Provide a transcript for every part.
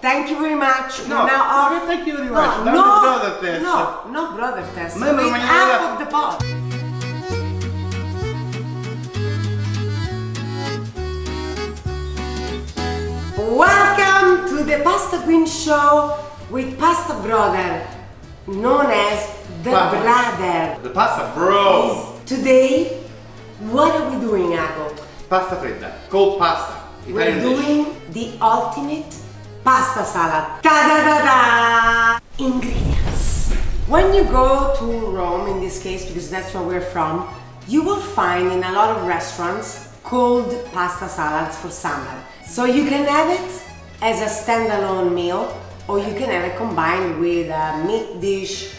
Thank you very much. No, now thank you very much. Brother test. No brother test. Ma With half of the pot. Welcome to the Pasta Queen show with Pasta Brother, known as the brother. The pasta bro. Today, what are we doing, Ago? Pasta fredda, cold pasta. We're doing the ultimate pasta salad. Ta-da-da-da! Ingredients. When you go to Rome, in this case, because that's where we're from, you will find in a lot of restaurants cold pasta salads for summer. So you can have it as a standalone meal, or you can have it combined with a meat dish,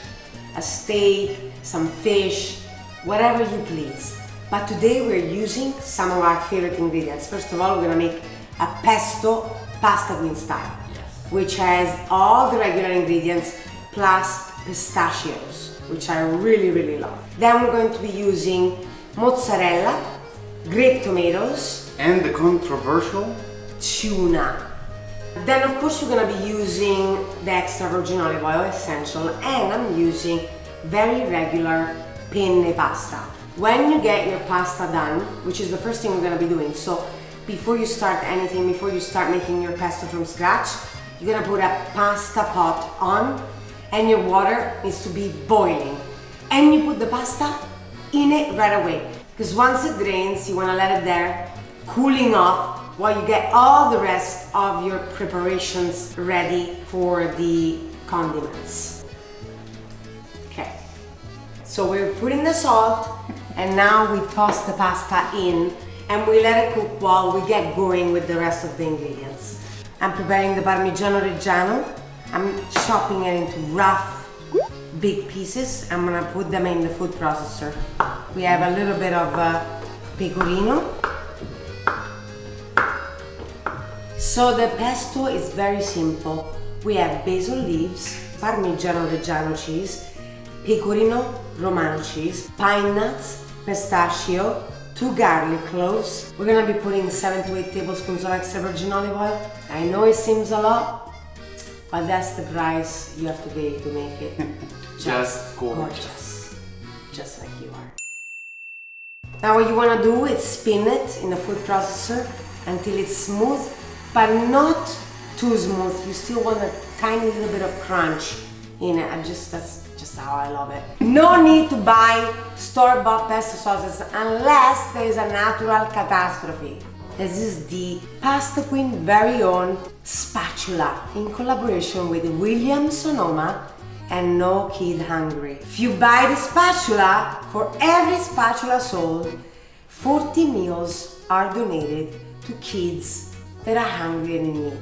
a steak, some fish, whatever you please. But today we're using some of our favorite ingredients. First of all, we're gonna make a pesto pasta queen style, which has all the regular ingredients plus pistachios, which I really love. Then we're going to be using mozzarella, grape tomatoes, and the controversial tuna. Then of course we're gonna be using the extra virgin olive oil, essential, and I'm using very regular penne pasta. When you get your pasta done, which is the first thing we're gonna be doing, so before you start anything, before you start making your pesto from scratch, you're gonna put a pasta pot on and your water needs to be boiling. And you put the pasta in it right away. Because once it drains, you wanna let it there, cooling off, while you get all the rest of your preparations ready for the condiments. Okay, so we're putting the salt and now we toss the pasta in and we let it cook while we get going with the rest of the ingredients. I'm preparing the Parmigiano Reggiano. I'm chopping it into rough, big pieces. I'm gonna put them in the food processor. We have a little bit of pecorino. So the pesto is very simple. We have basil leaves, Parmigiano Reggiano cheese, pecorino romano cheese, pine nuts, pistachio, 2 garlic cloves. We're gonna be putting 7 to 8 tablespoons of extra virgin olive oil. I know it seems a lot, but that's the price you have to pay to make it just gorgeous. Just like you are. Now what you wanna do is spin it in the food processor until it's smooth, but not too smooth. You still want a tiny little bit of crunch in it. That's just how I love it. No need to buy store-bought pesto sauces unless there is a natural catastrophe. This is the Pasta Queen very own spatula in collaboration with William Sonoma and No Kid Hungry. If you buy the spatula, for every spatula sold, 40 meals are donated to kids that are hungry and in need.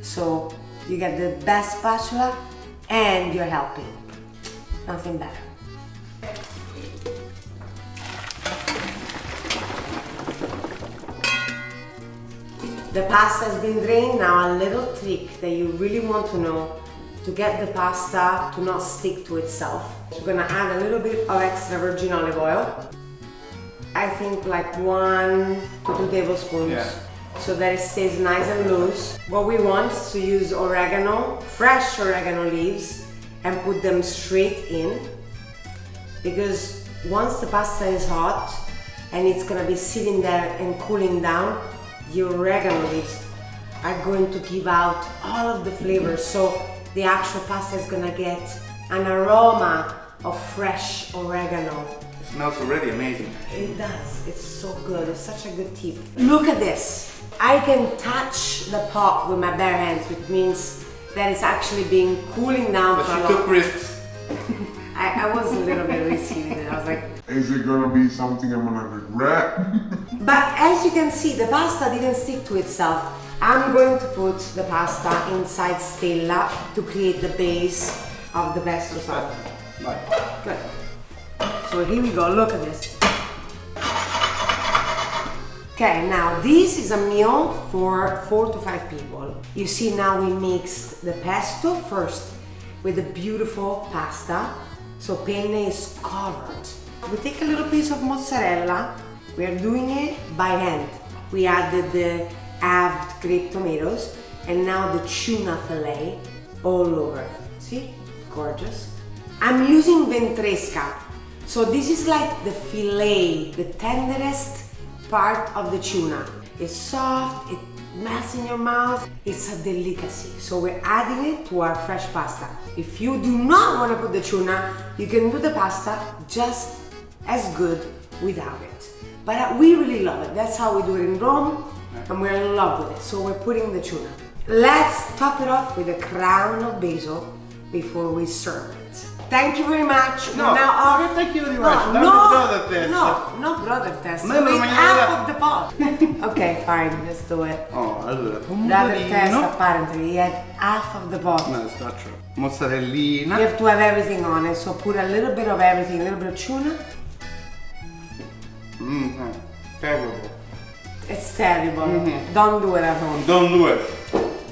So you get the best spatula and you're helping. Nothing better. The pasta has been drained. Now a little trick that you really want to know to get the pasta to not stick to itself. We're gonna add a little bit of extra virgin olive oil. I think like 1 to 2 tablespoons. So that it stays nice and loose. What we want is to use oregano, fresh oregano leaves, and put them straight in, because once the pasta is hot and it's gonna be sitting there and cooling down, the oregano leaves are going to give out all of the flavors, so the actual pasta is gonna get an aroma of fresh oregano. It smells already amazing. It does, it's so good, it's such a good tip. Look at this. I can touch the pot with my bare hands, which means that it's actually been cooling down for a But she took risks. I was a little bit risky with it. I was like, is it gonna be something I'm gonna regret? But as you can see, the pasta didn't stick to itself. I'm going to put the pasta inside Stella to create the base of the pesto salad. Right. Good. So here we go, look at this. Okay, now this is a meal for 4 to 5 people. You see, now we mixed the pesto first with the beautiful pasta. So penne is covered. We take a little piece of mozzarella. We are doing it by hand. We added the halved grape tomatoes And now the tuna fillet all over. See? Gorgeous. I'm using ventresca. So this is like the fillet, the tenderest part of the tuna. It's soft, it melts in your mouth. It's a delicacy. So we're adding it to our fresh pasta. If you do not want to put the tuna, you can do the pasta just as good without it. But we really love it. That's how we do it in Rome, and we're in love with it. So we're putting the tuna. Let's top it off with a crown of basil before we serve it. Thank you very much. No, now off. thank you very much. No brother test. Ma io Wait, voglio half of the pot. Okay, fine, let's do it. Oh, allora, Brother test, pomodorino. apparently, he had half of the pot. No, it's not true. Mozzarellina. You have to have everything on it, so put a little bit of everything, a little bit of tuna. Terrible. It's terrible. Don't do it at home. Don't do it.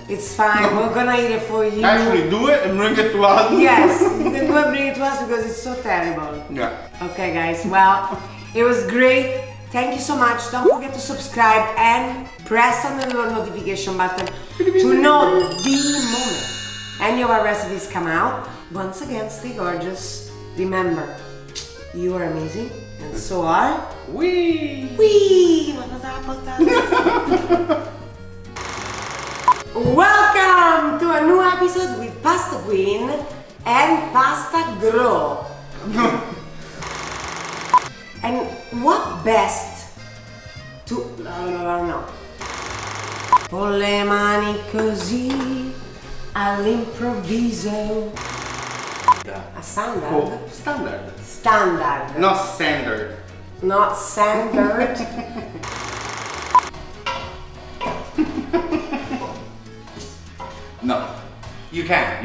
It's fine, we're gonna eat it for you. Actually, do it and bring it to us. Yes, you can go and bring it to us because it's so terrible. Yeah. Okay guys, well, it was great. Thank you so much. Don't forget to subscribe and press on the little notification button to know the moment any of our recipes come out. Once again, stay gorgeous. Remember, you are amazing and so are We. we. Welcome to a new episode with Pasta Queen and Pasta Grow. And what best to... No. Con le mani così all'improvviso. A standard? Oh, standard. Standard. Not standard. Not standard. No. You can.